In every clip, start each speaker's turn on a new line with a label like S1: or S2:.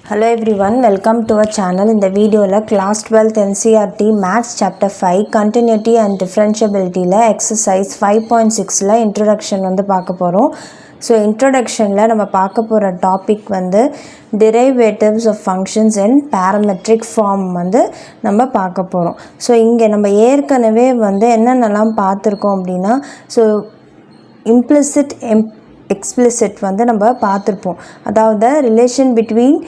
S1: Hello everyone, welcome to our channel. In the video class 12th NCERT Maths Chapter 5 Continuity and Differentiability exercise 5.6 introduction வந்து பார்க்க போகிறோம். So இன்ட்ரொடக்ஷனில் நம்ம பார்க்க போகிற topic வந்து derivatives of functions in parametric form வந்து நம்ம பார்க்க போகிறோம். ஸோ இங்கே நம்ம ஏற்கனவே வந்து என்னென்னலாம் பார்த்துருக்கோம் அப்படின்னா ஸோ implicit எக்ஸ்பிளிசிட் வந்து நம்ம பார்த்துருப்போம். அதாவது ரிலேஷன் பிட்வீன்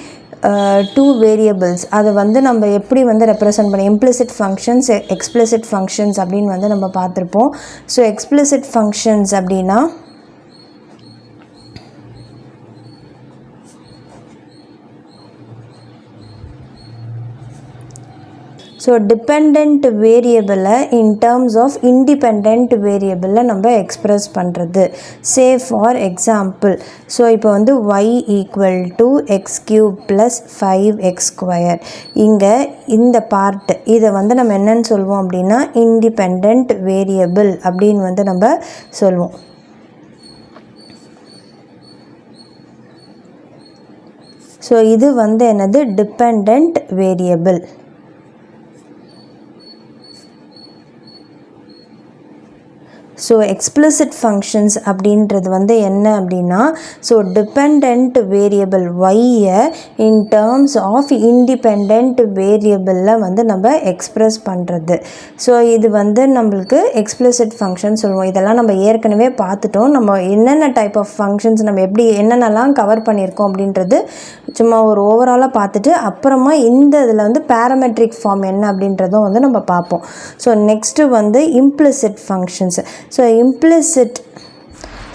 S1: டூ வேரியபிள்ஸ் அதை வந்து நம்ம எப்படி வந்து ரெப்ரசன்ட் பண்ணி இம்ப்ளிசிட் ஃபங்க்ஷன்ஸ் எக்ஸ்பிளிசிட் ஃபங்க்ஷன்ஸ் அப்படின்னு வந்து நம்ம பார்த்துருப்போம். ஸோ எக்ஸ்பிளிசிட் ஃபங்க்ஷன்ஸ் அப்படின்னா ஸோ டிபெண்ட் வேரியபிளை இன் டேர்ம்ஸ் ஆஃப் இண்டிபெண்ட் வேரியபிளை நம்ம எக்ஸ்ப்ரெஸ் பண்ணுறது. சே ஃபார் எக்ஸாம்பிள் ஸோ இப்போ வந்து y equal to X cube plus 5x². இங்கே இந்த பார்ட் இதை வந்து நம்ம என்னன்னு சொல்லுவோம் அப்படின்னா இண்டிபெண்ட் வேரியபிள் அப்படின்னு வந்து நம்ம சொல்லுவோம். ஸோ இது வந்து என்னது dependent variable. So explicit functions அப்படின்றது வந்து என்ன அப்படின்னா ஸோ டிபெண்ட் வேரியபிள் ஒய்யை இன் டேர்ம்ஸ் ஆஃப் இண்டிபெண்ட் வேரியபிளில் வந்து நம்ம எக்ஸ்ப்ரெஸ் பண்ணுறது. ஸோ இது வந்து நம்மளுக்கு எக்ஸ்பிளிசிட் ஃபங்க்ஷன் சொல்லுவோம். இதெல்லாம் நம்ம ஏற்கனவே பார்த்துட்டோம். நம்ம என்னென்ன டைப் ஆஃப் ஃபங்க்ஷன்ஸ் நம்ம எப்படி என்னென்னலாம் கவர் பண்ணியிருக்கோம் அப்படின்றது சும்மா ஒரு ஓவராலாக பார்த்துட்டு அப்புறமா இந்த இதில் வந்து பேராமெட்ரிக் ஃபார்ம் என்ன அப்படின்றதும் வந்து நம்ம பார்ப்போம். ஸோ நெக்ஸ்ட்டு வந்து implicit functions. So implicit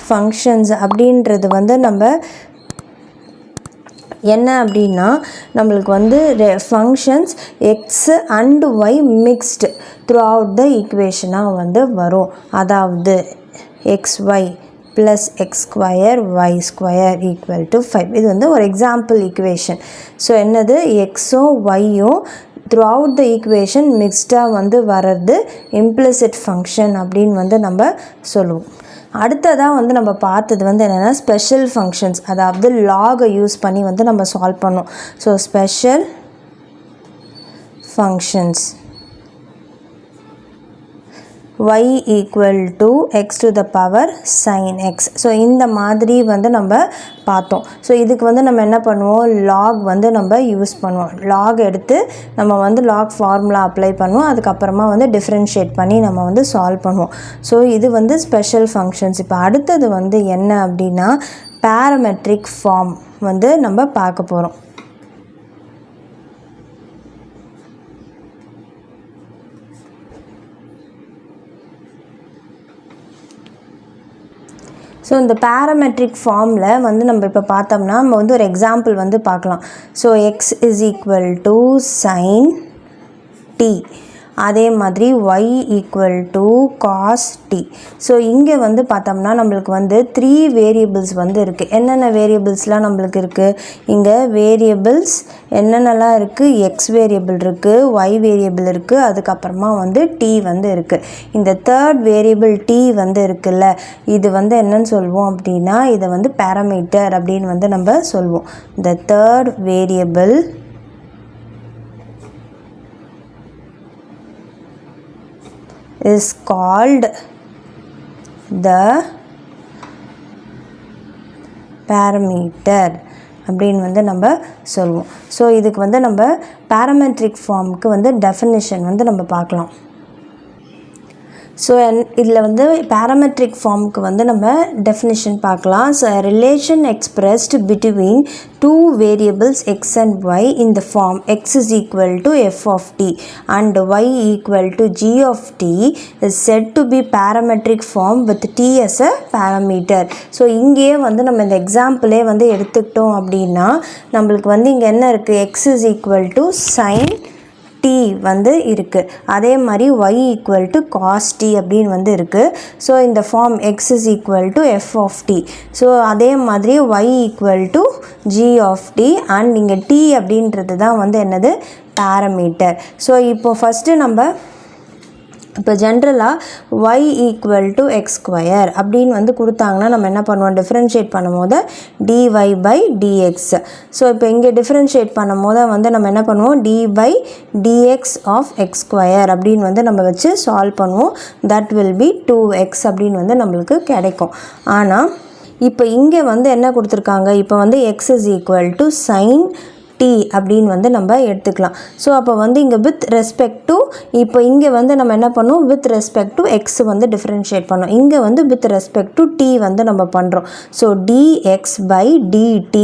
S1: functions அப்படின்றது வந்து நம்ம என்ன அப்படின்னா நம்மளுக்கு வந்து functions x and y mixed throughout the ஈக்குவேஷனாக வந்து வரும். அதாவது xy plus x² y² equal to 5. இது வந்து ஒரு எக்ஸாம்பிள் ஈக்குவேஷன். ஸோ என்னது எக்ஸும் ஒய்யும் த்ரூ அவுட் த ஈக்குவேஷன் மிக்ஸ்டாக வந்து வர்றது இம்ப்ளிசிட் ஃபங்க்ஷன் அப்படின்னு வந்து நம்ம சொல்லுவோம். அடுத்ததாக வந்து நம்ம பார்த்தது வந்து என்னென்னா ஸ்பெஷல் ஃபங்க்ஷன்ஸ், அதாவது லாகை யூஸ் பண்ணி வந்து நம்ம சால்வ் பண்ணோம். So special functions y equal to x to the power sine x. So இந்த மாதிரி வந்து நம்ம பார்த்தோம். ஸோ இதுக்கு வந்து நம்ம என்ன பண்ணுவோம், லாக் வந்து நம்ம யூஸ் பண்ணுவோம். லாக் எடுத்து நம்ம வந்து லாக் ஃபார்முலா அப்ளை பண்ணுவோம். அதுக்கப்புறமா வந்து டிஃப்ரென்ஷியேட் பண்ணி நம்ம வந்து சால்வ் பண்ணுவோம். ஸோ இது வந்து ஸ்பெஷல் ஃபங்க்ஷன்ஸ். இப்போ அடுத்தது வந்து என்ன அப்படின்னா பேராமெட்ரிக் ஃபார்ம் வந்து நம்ம பார்க்க போகிறோம். ஸோ இந்த பேராமெட்ரிக் ஃபார்மில் வந்து நம்ம இப்போ பார்த்தோம்னா நம்ம வந்து ஒரு எக்ஸாம்பிள் வந்து பார்க்கலாம். So x is equal to sine t, அதே மாதிரி y equal to cos t. So இங்கே வந்து பார்த்தோம்னா நம்மளுக்கு வந்து 3 வேரியபிள்ஸ் வந்து இருக்குது. என்னென்ன வேரியபிள்ஸ்லாம் நம்மளுக்கு இருக்குது, இங்கே வேரியபிள்ஸ் என்னென்னலாம் இருக்குது, எக்ஸ் வேரியபிள் இருக்குது, ஒய் வேரியபிள் இருக்குது, அதுக்கப்புறமா வந்து டி வந்து இருக்குது. இந்த தேர்ட் வேரியபிள் டி வந்து இருக்குல்ல, இது வந்து என்னன்னு சொல்லுவோம் அப்படின்னா இதை வந்து பேராமீட்டர் அப்படின்னு வந்து நம்ம சொல்லுவோம். இந்த third variable is called the parameter அப்படின்னு வந்து நம்ம சொல்லுவோம். ஸோ இதுக்கு வந்து நம்ம பேராமெட்ரிக் ஃபார்முக்கு வந்து டெஃபினிஷன் வந்து நம்ம பார்க்கலாம். ஸோ இதில் வந்து பேராமெட்ரிக் ஃபார்முக்கு வந்து நம்ம டெஃபினிஷன் பார்க்கலாம். So relation expressed between two variables x and y in the form x is equal to f of t and y equal to g of t is said to be parametric form with t as a parameter. So இங்கேயே வந்து நம்ம இந்த எக்ஸாம்பிளே வந்து எடுத்துக்கிட்டோம் அப்படின்னா நம்மளுக்கு வந்து இங்கே என்ன இருக்குது, x is equal to sine t வந்து இருக்குது, அதே மாதிரி y equal to cos t அப்படின்னு வந்து இருக்குது. ஸோ இந்த form x is equal to f of t. So அதே மாதிரி y equal to g of t and இங்கே டி அப்படின்றது தான் வந்து என்னது பேராமீட்டர். ஸோ இப்போ ஃபஸ்ட்டு நம்ம இப்போ ஜென்ரலாக y = x² அப்படின்னு வந்து கொடுத்தாங்கன்னா நம்ம என்ன பண்ணுவோம், டிஃப்ரென்ஷியேட் பண்ணும் போது dy/dx. ஸோ இப்போ இங்கே டிஃப்ரென்ஷியேட் பண்ணும் போது வந்து நம்ம என்ன பண்ணுவோம், d/dx of x² அப்படின்னு வந்து நம்ம வச்சு சால்வ் பண்ணுவோம். தட் வில் பி 2x அப்படின்னு வந்து நம்மளுக்கு கிடைக்கும். ஆனால் இப்போ இங்கே வந்து என்ன கொடுத்துருக்காங்க, இப்போ வந்து x = sin t அப்படின்னு வந்து நம்ம எடுத்துக்கலாம். ஸோ அப்போ வந்து இங்கே வித் ரெஸ்பெக்ட் டு, இப்போ இங்கே வந்து நம்ம என்ன பண்ணுவோம், வித் ரெஸ்பெக்ட் டு எக்ஸ் வந்து டிஃப்ரென்ஷியேட் பண்ணோம். இங்கே வந்து வித் ரெஸ்பெக்ட் டு டி வந்து நம்ம பண்ணுறோம். ஸோ dx/dt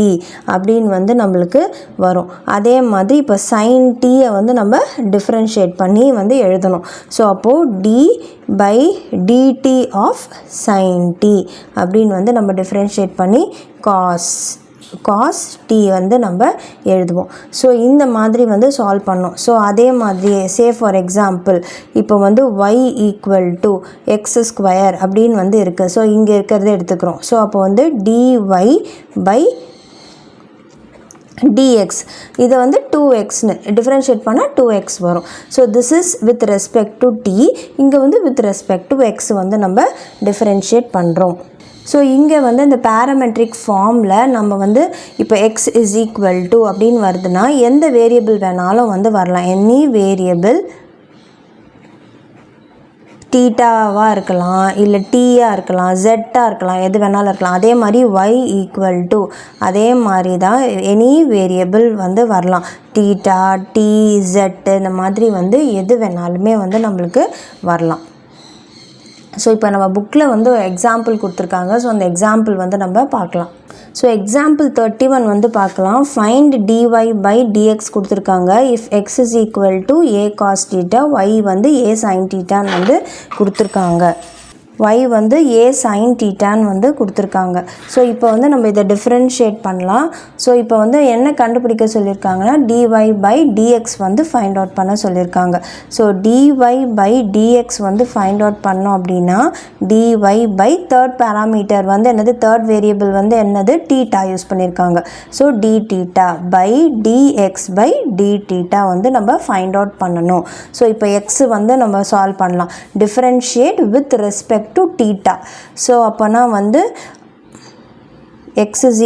S1: அப்படின்னு வந்து நம்மளுக்கு வரும். அதே மாதிரி இப்போ sin t-யை வந்து நம்ம டிஃப்ரென்ஷியேட் பண்ணி வந்து எழுதணும். ஸோ அப்போது d/dt of sin t அப்படின்னு வந்து நம்ம டிஃப்ரென்ஷியேட் பண்ணி cos t வந்து நம்ம எழுதுவோம். ஸோ இந்த மாதிரி வந்து சால்வ் பண்ணோம். ஸோ அதே மாதிரி ஃபார் எக்ஸாம்பிள் இப்போ வந்து y = x² அப்படின்னு வந்து இருக்குது. ஸோ இங்கே இருக்கிறத எடுத்துக்கிறோம். ஸோ அப்போ வந்து dy/dx இதை வந்து 2xன்னு டிஃப்ரென்ஷியேட் பண்ணால் 2x வரும். So this is with respect to t. இங்கே வந்து வித் ரெஸ்பெக்ட் டு x வந்து நம்ம டிஃப்ரென்ஷியேட் பண்ணுறோம். ஸோ இங்கே வந்து இந்த பேராமெட்ரிக் ஃபார்மில் நம்ம வந்து இப்போ x = அப்படின்னு வருதுன்னா எந்த வேரியபிள் வேணாலும் வந்து வரலாம். எனி வேரியபிள் தீட்டாவாக இருக்கலாம், இல்லை டீயாக இருக்கலாம், ஜெட்டாக இருக்கலாம், எது வேணாலும் இருக்கலாம். அதே மாதிரி y = அதே மாதிரி தான் எனி வேரியபிள் வந்து வரலாம். தீட்டா, டி, ஜெட்டு இந்த மாதிரி வந்து எது வேணாலுமே வந்து நம்மளுக்கு வரலாம். ஸோ இப்போ நம்ம புக்கில் வந்து எக்ஸாம்பிள் கொடுத்துருக்காங்க. ஸோ அந்த எக்ஸாம்பிள் வந்து நம்ம பார்க்கலாம். ஸோ எக்ஸாம்பிள் 31 வந்து பார்க்கலாம். ஃபைண்ட் dy/dx கொடுத்துருக்காங்க. If x = a cos θ, y வந்து a sin θன்னு வந்து கொடுத்துருக்காங்க. y வந்து a sin θன்னு வந்து கொடுத்துருக்காங்க. ஸோ இப்போ வந்து நம்ம இதை டிஃப்ரென்ஷியேட் பண்ணலாம். ஸோ இப்போ வந்து என்ன கண்டுபிடிக்க சொல்லியிருக்காங்கன்னா dy/dx வந்து ஃபைண்ட் அவுட் பண்ண சொல்லியிருக்காங்க. ஸோ dy/dx வந்து ஃபைண்ட் அவுட் பண்ணோம் அப்படின்னா dy தேர்ட் பேராமீட்டர் வந்து என்னது, தேர்ட் வேரியபிள் வந்து என்னது, தீட்டா யூஸ் பண்ணியிருக்காங்க. ஸோ dθ/dx/dθ வந்து நம்ம ஃபைண்ட் அவுட் பண்ணணும். ஸோ இப்போ எக்ஸ் வந்து நம்ம சால்வ் பண்ணலாம். Differentiate with respect to theta. So அப்போனா வந்து x =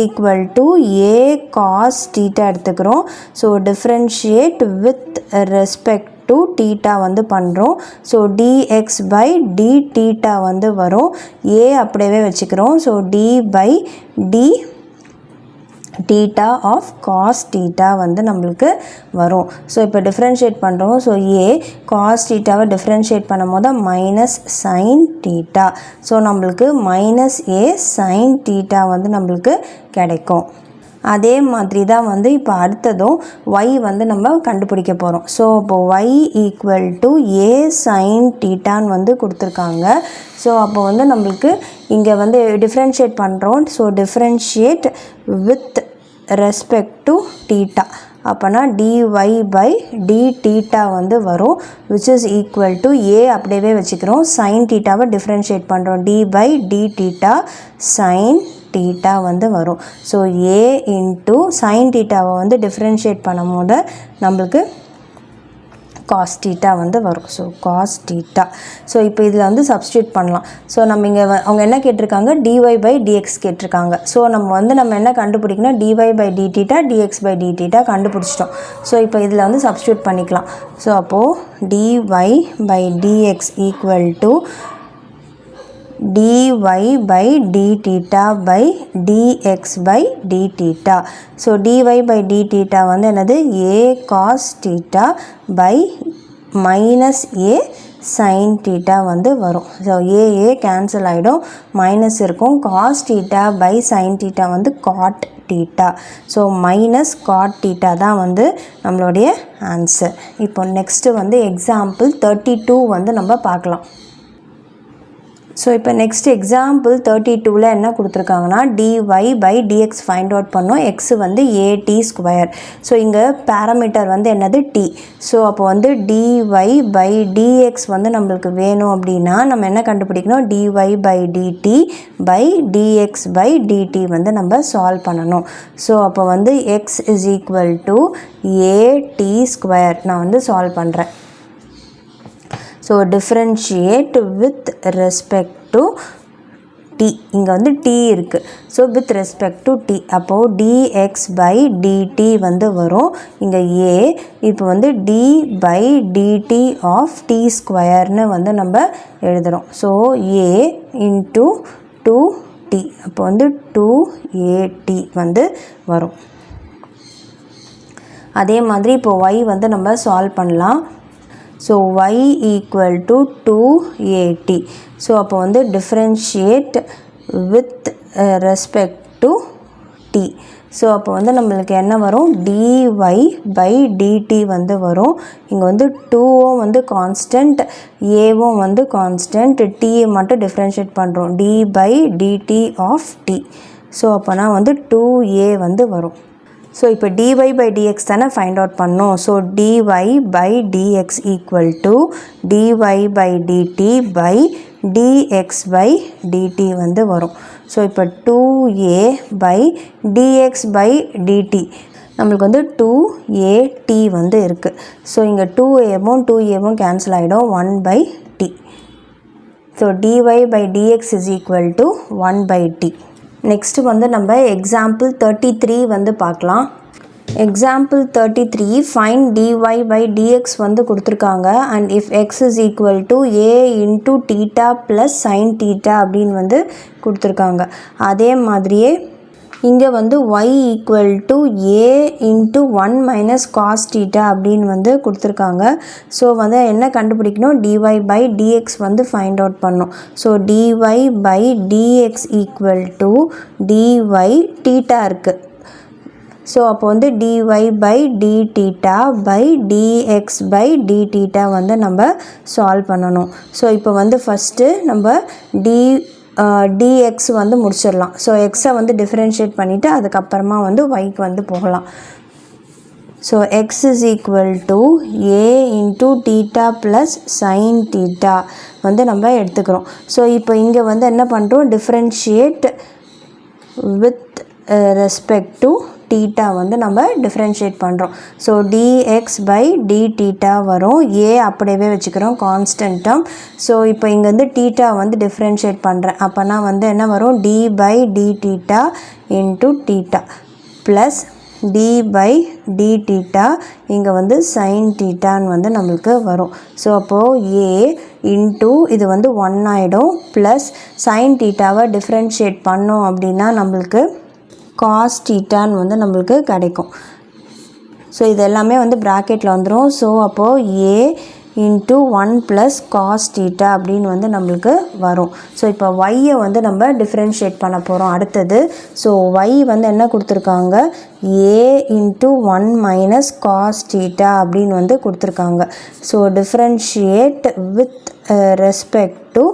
S1: a cos θ எடுத்துக்கிறோம். So differentiate with respect to theta வந்து பண்ணுறோம். ஸோ dx/dθ வந்து வரும். a அப்படியே வச்சுக்கிறோம். ஸோ d/dθ of cos θ வந்து நம்மளுக்கு வரும். ஸோ இப்போ டிஃப்ரென்ஷியேட் பண்ணுறோம். ஸோ a cos θவை டிஃப்ரென்ஷியேட் பண்ணும் போது -sin θ. ஸோ நம்மளுக்கு -a sin θ வந்து நம்மளுக்கு கிடைக்கும். அதே மாதிரி தான் வந்து இப்போ அடுத்ததும் y வந்து நம்ம கண்டுபிடிக்க போகிறோம். ஸோ இப்போ y = a sin θன்னு வந்து கொடுத்துருக்காங்க. ஸோ அப்போ வந்து நம்மளுக்கு இங்கே வந்து டிஃப்ரென்ஷியேட் பண்ணுறோம். So differentiate with respect to theta. அப்போனா dy/dθ வந்து வரும். Which is equal to a அப்படியே வச்சுக்கிறோம். sin θவை டிஃப்ரென்ஷியேட் பண்ணுறோம். d/dθ sin θ வந்து வரும். ஸோ a இன்ட்டு sin θவை வந்து டிஃப்ரென்ஷியேட் பண்ணும் போது நம்மளுக்கு cos θ வந்து வரும். So cos θ. ஸோ இப்போ இதில் வந்து சப்ஸ்டியூட் பண்ணலாம். ஸோ நம்ம இங்கே அவங்க என்ன கேட்டிருக்காங்க, dy/dx கேட்டிருக்காங்க. ஸோ நம்ம என்ன கண்டுபிடிக்கணும், dy/dθ dx/dθ கண்டுபிடிச்சிட்டோம். ஸோ இப்போ இதில் வந்து சப்ஸ்டியூட் பண்ணிக்கலாம். ஸோ அப்போது dy/dx = dy/dθ/dx/dθ. ஸோ dy/dθ வந்து என்னது, a cos θ -a sin θ வந்து வரும். ஸோ a கேன்சல் ஆகிடும், மைனஸ் இருக்கும். cos θ sin θ வந்து cot θ. ஸோ -cot θ தான் வந்து நம்மளுடைய ஆன்சர். இப்போ நெக்ஸ்ட்டு வந்து எக்ஸாம்பிள் 32 வந்து நம்ம பார்க்கலாம். ஸோ இப்போ நெக்ஸ்ட் எக்ஸாம்பிள் 32ல் என்ன கொடுத்துருக்காங்கன்னா dy/dx ஃபைண்ட் அவுட் பண்ணோம். எக்ஸ் வந்து at². ஸோ இங்கே பேராமீட்டர் வந்து என்னது, t. ஸோ அப்போ வந்து dy/dx வந்து நம்மளுக்கு வேணும் அப்படின்னா நம்ம என்ன கண்டுபிடிக்கணும், dy/dt/dx/dt வந்து நம்ம சால்வ் பண்ணணும். ஸோ அப்போ வந்து x = at². நான் வந்து சால்வ் பண்ணுறேன். So differentiate with respect to t, இங்கே வந்து t இருக்குது. So with respect to t, அப்போது dx by dt வந்து வரும். இங்கே a, இப்போ வந்து d by dt of t ஸ்கொயர்னு வந்து நம்ம எழுதுகிறோம். ஸோ a இன்ட்டு 2t, அப்போ வந்து 2at வந்து வரும். அதே மாதிரி இப்போ y வந்து நம்ம சால்வ் பண்ணலாம். So y equal to 2at. So அப்போ வந்து differentiate with respect to t. So அப்போ வந்து நம்மளுக்கு என்ன வரும், dy by dt வந்து வரும். இங்கே வந்து 2வும் வந்து கான்ஸ்டன்ட், ஏவும் வந்து கான்ஸ்டன்ட், டீயை மட்டும் டிஃப்ரென்ஷியேட் பண்ணுறோம், d by dt of t. So அப்போனா வந்து 2a வந்து வரும். ஸோ இப்போ dy by dx தானே ஃபைண்ட் அவுட் பண்ணோம். So dy by dx equal to dy by dt by dx by dt வந்து வரும். ஸோ இப்போ 2a by dx by dt நம்மளுக்கு வந்து 2at வந்து இருக்குது. ஸோ இங்கே 2aவும் கேன்சல் ஆகிடும், 1 by t. So dy by dx is equal to 1 by t. Next வந்து நம்ம எக்ஸாம்பிள் 33 வந்து பார்க்கலாம். Example 33 find dy by dx வந்து கொடுத்துருக்காங்க. And if x is equal to a into theta plus sine theta அப்படின்னு வந்து கொடுத்துருக்காங்க. அதே மாதிரியே இங்கே வந்து y equal to a into 1 minus cos theta அப்படின்னு வந்து கொடுத்துருக்காங்க. ஸோ வந்து என்ன கண்டுபிடிக்கணும், dy by dx வந்து ஃபைண்ட் அவுட் பண்ணணும். So dy by dx equal to dy theta இருக்குது. ஸோ அப்போ வந்து dy by d theta by dx by d theta வந்து நம்ம சால்வ் பண்ணணும். ஸோ இப்போ வந்து ஃபஸ்ட்டு நம்ம dx வந்து முடிச்சிடலாம். ஸோ எக்ஸை வந்து டிஃப்ரென்ஷியேட் பண்ணிவிட்டு அதுக்கப்புறமா வந்து yக்கு வந்து போகலாம். So x is equal to a into theta plus sine theta வந்து நம்ம எடுத்துக்கிறோம். ஸோ இப்போ இங்கே வந்து என்ன பண்ணுறோம், differentiate with respect to theta வந்து நம்ம டிஃப்ரென்ஷியேட் பண்ணுறோம். So dx by d theta வரும், a அப்படியே வச்சுக்கிறோம் கான்ஸ்டன்ட்டம். ஸோ இப்போ இங்கே வந்து தீட்டா வந்து டிஃப்ரென்ஷியேட் பண்ணுறேன். அப்போனா வந்து என்ன வரும், d by d theta into theta plus d by d theta, இங்கே வந்து சைன் தீட்டான்னு வந்து நம்மளுக்கு வரும். ஸோ அப்போது a இன்ட்டு இது வந்து 1 ஆகிடும், ப்ளஸ் சைன் தீட்டாவை டிஃப்ரென்ஷியேட் பண்ணோம் அப்படின்னா நம்மளுக்கு காஸ் தீட்டான்னு வந்து நம்மளுக்கு கிடைக்கும். ஸோ இது எல்லாமே வந்து ப்ராக்கெட்டில் வந்துடும். ஸோ அப்போது a into 1 plus cos theta அப்படின்னு வந்து நம்மளுக்கு வரும். ஸோ இப்போ yயை வந்து நம்ம டிஃப்ரென்ஷியேட் பண்ண போகிறோம் அடுத்தது. ஸோ y வந்து என்ன கொடுத்துருக்காங்க, a into 1 minus cos theta அப்படின்னு வந்து கொடுத்துருக்காங்க. So differentiate with respect to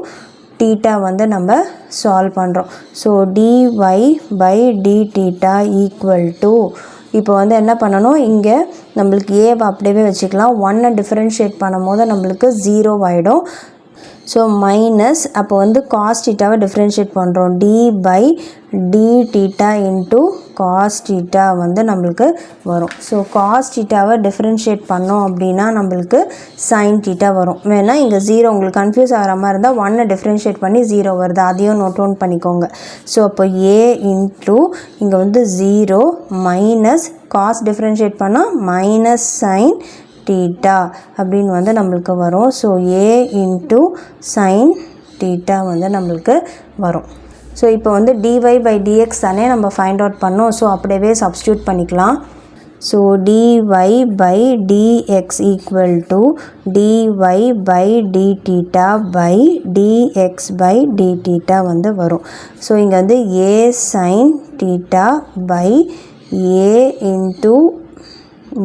S1: theta வந்து நம்ம சால்வ் பண்ணுறோம். So dy by d theta equal to, இப்போ வந்து என்ன பண்ணணும், இங்கே நம்மளுக்கு ஏவை அப்படியே வச்சுக்கலாம், 1 டிஃப்ரென்ஷியேட் பண்ணும் போது நம்மளுக்கு 0 ஆகிடும். ஸோ மைனஸ், அப்போ வந்து காஸ் தீட்டாவை டிஃப்ரென்ஷியேட் பண்ணுறோம், d by d theta into cos theta வந்து நம்மளுக்கு வரும். ஸோ காஸ் தீட்டாவை டிஃப்ரென்ஷியேட் பண்ணோம் அப்படின்னா நம்மளுக்கு சைன் தீட்டா வரும். வேணால் இங்கே 0 உங்களுக்கு கன்ஃபியூஸ் ஆகிற மாதிரி இருந்தால் 1 டிஃப்ரென்ஷியேட் பண்ணி 0 வருது, அதையும் நோட் டவுன் பண்ணிக்கோங்க. ஸோ அப்போ a இன்ட்டு இங்கே வந்து 0 மைனஸ் காஸ் டிஃப்ரென்ஷியேட் பண்ணால் மைனஸ் சைன் தீட்டா அப்படின்னு வந்து நம்மளுக்கு வரும். So a into sine theta வந்து நம்மளுக்கு வரும். ஸோ இப்போ வந்து dy by dx தானே நம்ம ஃபைண்ட் அவுட் பண்ணோம். ஸோ அப்படியே சப்ஸ்டியூட் பண்ணிக்கலாம். So dy by dx equal to dy by d theta by dx by d theta வந்து வரும். ஸோ இங்கே வந்து a sin theta by a into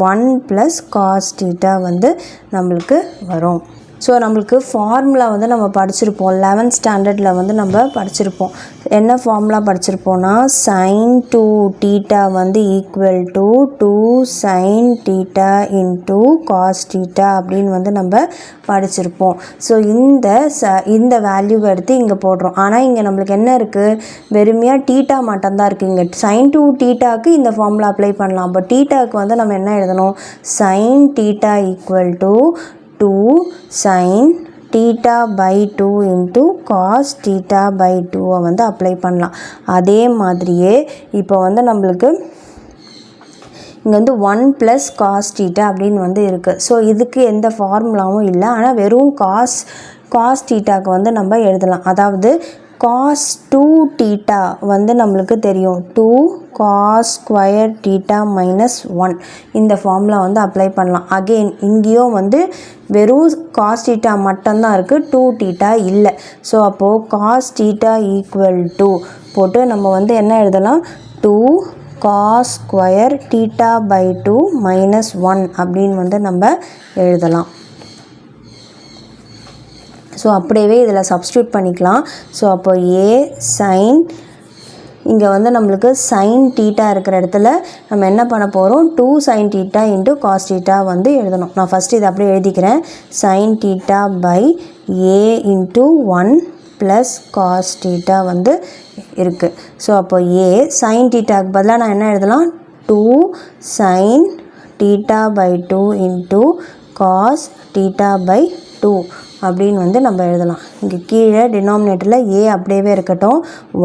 S1: 1 plus cos theta வந்து நம்மளுக்கு வரும். ஸோ நம்மளுக்கு ஃபார்முலா வந்து நம்ம படிச்சிருப்போம், 11th ஸ்டாண்டர்டில் வந்து நம்ம படிச்சிருப்போம். என்ன ஃபார்முலா படிச்சிருப்போம்னா, சைன் 2 தீட்டா வந்து equal to 2 sine theta into cos theta அப்படின்னு வந்து நம்ம படிச்சிருப்போம். ஸோ இந்த வேல்யூவை எடுத்து இங்கே போடுறோம். ஆனால் இங்கே நம்மளுக்கு என்ன இருக்குது, வெறுமையாக தீட்டா மட்டும்தான் இருக்குது. இங்கே சைன் 2 தீட்டாவுக்கு இந்த ஃபார்முலா அப்ளை பண்ணலாம். பட் தீட்டாவுக்கு வந்து நம்ம என்ன எழுதணும், sine theta equal to 2 sin theta by 2 into cos theta by 2 வந்து அப்ளை பண்ணலாம். அதே மாதிரியே இப்போ வந்து நம்மளுக்கு இங்கே வந்து 1 + cos theta அப்படின்னு வந்து இருக்குது. ஸோ இதுக்கு எந்த ஃபார்முலாவும் இல்லை, ஆனால் வெறும் cos thetaக்கு வந்து நம்ம எழுதலாம். அதாவது cos 2 theta வந்து நம்மளுக்கு தெரியும், 2 cos square theta minus 1 இந்த ஃபார்முலா வந்து அப்ளை பண்ணலாம். அகெயின் இங்கேயும் வந்து வெறும் cos theta மட்டும்தான் இருக்குது, 2 theta இல்லை. ஸோ அப்போது cos theta ஈக்குவல் டு போட்டு நம்ம வந்து என்ன எழுதலாம், 2 cos square theta by 2 minus 1 அப்படின்னு வந்து நம்ம எழுதலாம். ஸோ அப்படியே இதில் சப்ஸ்டியூட் பண்ணிக்கலாம். ஸோ அப்போ a sin, இங்கே வந்து நம்மளுக்கு sin theta இருக்கிற இடத்துல நம்ம என்ன பண்ண போகிறோம், 2 sin theta into cos theta வந்து எழுதணும். நான் ஃபஸ்ட்டு இதை அப்படியே எழுதிக்கிறேன். sin theta by a into 1 + cos theta வந்து இருக்குது. ஸோ அப்போ a sin thetaக்கு பதிலாக நான் என்ன எழுதலாம், 2 sin theta by 2 into cos theta by 2 அப்படின்னு வந்து நம்ம எழுதலாம். இங்கே கீழே டினாமினேட்டரில் a அப்படியே இருக்கட்டும்,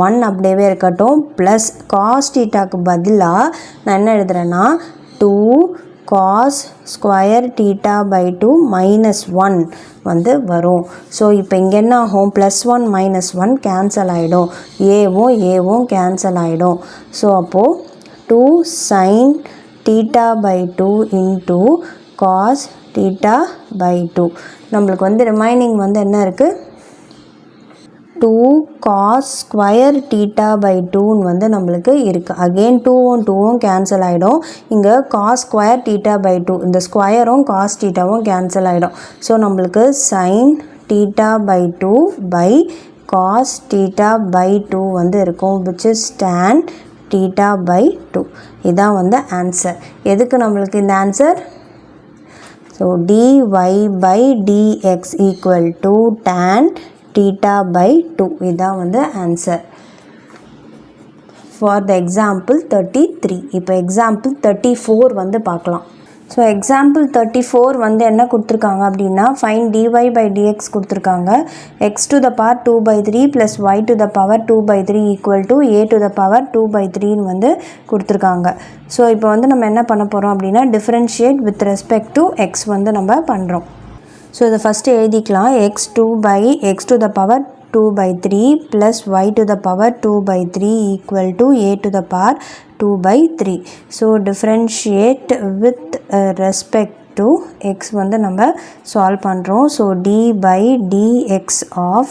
S1: 1 அப்படியே இருக்கட்டும், ப்ளஸ் cos thetaக்கு பதிலாக நான் என்ன எழுதுறேன்னா 2 cos square theta by 2 minus 1 வந்து வரும். ஸோ இப்போ இங்கே என்ன ஆகும், +1 - 1 கேன்சல் ஆகிடும், ஏவும் கேன்சல் ஆகிடும். ஸோ அப்போது 2 sin theta by 2 into cos theta by 2 நம்மளுக்கு வந்து ரிமைனிங் வந்து என்ன இருக்குது, 2 cos square theta by 2 வந்து நம்மளுக்கு இருக்குது. அகெயின் 2வும் கேன்சல் ஆகிடும். இங்கே cos square theta by 2, இந்த ஸ்கொயரும் cos thetaவும் கேன்சல் ஆகிடும். ஸோ நம்மளுக்கு sin theta by 2 by cos theta by 2 வந்து இருக்கும், which is tan theta by 2. இதான் வந்து ஆன்சர். எதுக்கு நம்மளுக்கு இந்த answer, so dy by dx equal to tan theta by 2 இதான் வந்து ஆன்சர் ஃபார் த எக்ஸாம்பிள் 33. இப்போ எக்ஸாம்பிள் 34 வந்து பார்க்கலாம். ஸோ எக்ஸாம்பிள் 34 வந்து என்ன கொடுத்துருக்காங்க அப்படின்னா, ஃபைன் dy by dx கொடுத்துருக்காங்க. x to the power 2/3 + y to the power 2/3 equal to a to the power 2/3 வந்து கொடுத்துருக்காங்க. ஸோ இப்போ வந்து நம்ம என்ன பண்ண போகிறோம் அப்படின்னா, differentiate with respect to x வந்து நம்ம பண்ணுறோம். ஸோ இதை ஃபஸ்ட்டு எழுதிக்கலாம். x to the power 2/3 + y to the power 2/3 equal to a to the power 2/3. So differentiate with respect to x வந்து நம்ம சால்வ் பண்ணுறோம். So d by dx of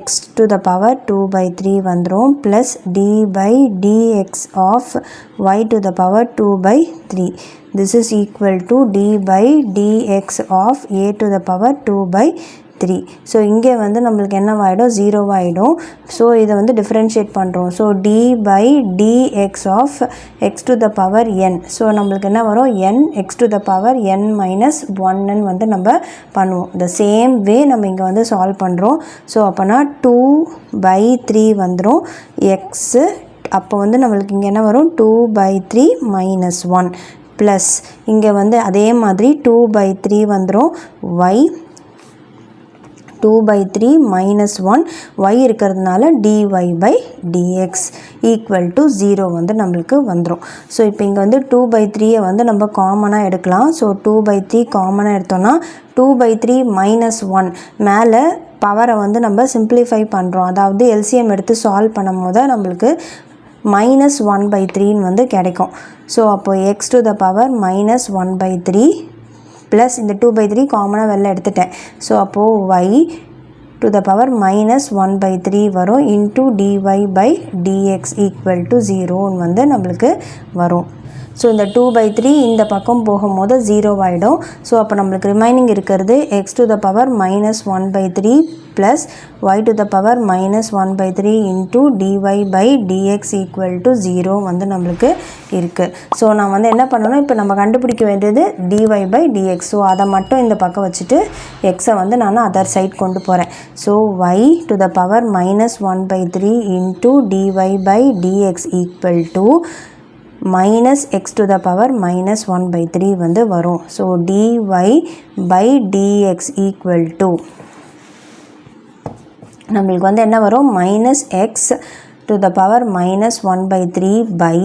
S1: x to the power 2/3 வந்துடும், plus d by dx of y to the power 2/3. This is equal to d by dx of a to the power 2/3. So இங்கே வந்து நம்மளுக்கு என்ன ஆகிடும், 0 ஆகிடும். So இதை வந்து differentiate பண்ணுறோம். So d by dx of x to the power n. So நம்மளுக்கு என்ன வரும், n x to the power n minus 1 வந்து நம்ம பண்ணுவோம். இந்த சேம் வே நம்ம இங்கே வந்து சால்வ் பண்ணுறோம். ஸோ அப்போனா 2/3 வந்துடும் எக்ஸு. அப்போ வந்து நம்மளுக்கு இங்கே என்ன வரும், 2/3 - 1 ப்ளஸ் இங்கே வந்து அதே மாதிரி 2/3 வந்துடும் y, 2/3 - 1 y இருக்கிறதுனால dy by dx equal to 0 வந்து நம்மளுக்கு வந்துடும். ஸோ இப்போ இங்கே வந்து 2/3 வந்து நம்ம காமனாக எடுக்கலாம். ஸோ 2/3 காமனாக எடுத்தோன்னா 2/3 - 1 மேலே பவரை வந்து நம்ம சிம்பிளிஃபை பண்ணுறோம். அதாவது எல்சிஎம் எடுத்து சால்வ் பண்ணும் போது நம்மளுக்கு -1/3 வந்து கிடைக்கும். ஸோ அப்போது x to the power -1/3 plus இந்த 2/3 காமனாக வெளில எடுத்துட்டேன். ஸோ அப்போது y to the power -1/3 வரும் into dy by dx equal to 0 வந்து நம்மளுக்கு வரும். ஸோ இந்த 2/3 இந்த பக்கம் போகும்போது 0 ஆகிடும். ஸோ அப்போ நம்மளுக்கு ரிமைனிங் இருக்கிறது x to the power -1/3 plus y to the power -1/3 into dy by dx equal to 0 வந்து நம்மளுக்கு இருக்குது. ஸோ நான் வந்து என்ன பண்ணணும், இப்போ நம்ம கண்டுபிடிக்க வேண்டியது dy by dx. ஸோ அதை மட்டும் இந்த பக்கம் வச்சுட்டு எக்ஸை வந்து நான் அதர் சைட் கொண்டு போகிறேன். So y to the power -1/3 into dy by dx equal to -x to the power -1/3 வந்து வரும். So dy by dx equal to நம்மளுக்கு வந்து என்ன வரும் -x to the power -1/3 by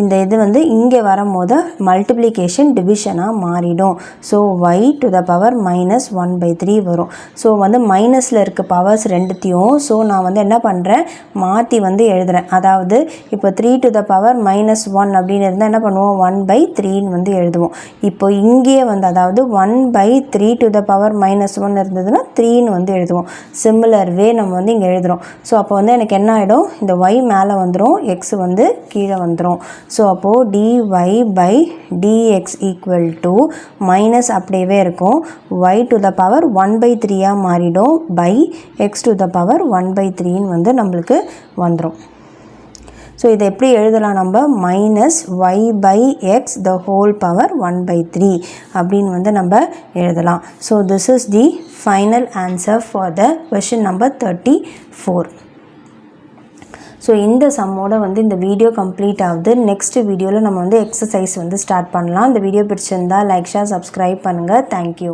S1: இந்த இது வந்து இங்கே வரும்போது மல்டிப்ளிகேஷன் டிவிஷனாக மாறிடும். So y to the power -1/3 வரும். ஸோ வந்து மைனஸில் இருக்க பவர்ஸ் ரெண்டுத்தையும் ஸோ நான் வந்து என்ன பண்ணுறேன், மாற்றி வந்து எழுதுகிறேன். அதாவது இப்போ 3 to the power -1 அப்படின்னு இருந்தால் என்ன பண்ணுவோம், 1/3ன்னு வந்து எழுதுவோம். இப்போ இங்கேயே வந்து அதாவது 1/3 to the power -1 இருந்ததுன்னா 3ன்னு வந்து எழுதுவோம். சிமிலர் வே நம்ம வந்து இங்கே எழுதுகிறோம். ஸோ அப்போ வந்து எனக்கு என்ன ஆகிடும், இந்த y மேலே வந்துடும், x வந்து கீழே வந்துடும். ஸோ அப்போது dy by dx equal to minus அப்படியே இருக்கும், y to the power 1/3 மாறிடும் by x to the power 1/3ன்னு வந்து நம்மளுக்கு வந்துடும். ஸோ இதை எப்படி எழுதலாம், நம்ம -y/x the whole power 1/3 அப்படின்னு வந்து நம்ம எழுதலாம். So this is the final answer for the question number 34. So இந்த சம்மோட வந்து இந்த வீடியோ கம்ப்ளீட் ஆகுது. நெக்ஸ்ட் வீடியோவில் நம்ம வந்து எக்ஸசைஸ் வந்து ஸ்டார்ட் பண்ணலாம். இந்த வீடியோ பிடிச்சிருந்தா லைக், ஷேர், சப்ஸ்கிரைப் பண்ணுங்கள். தேங்க்யூ.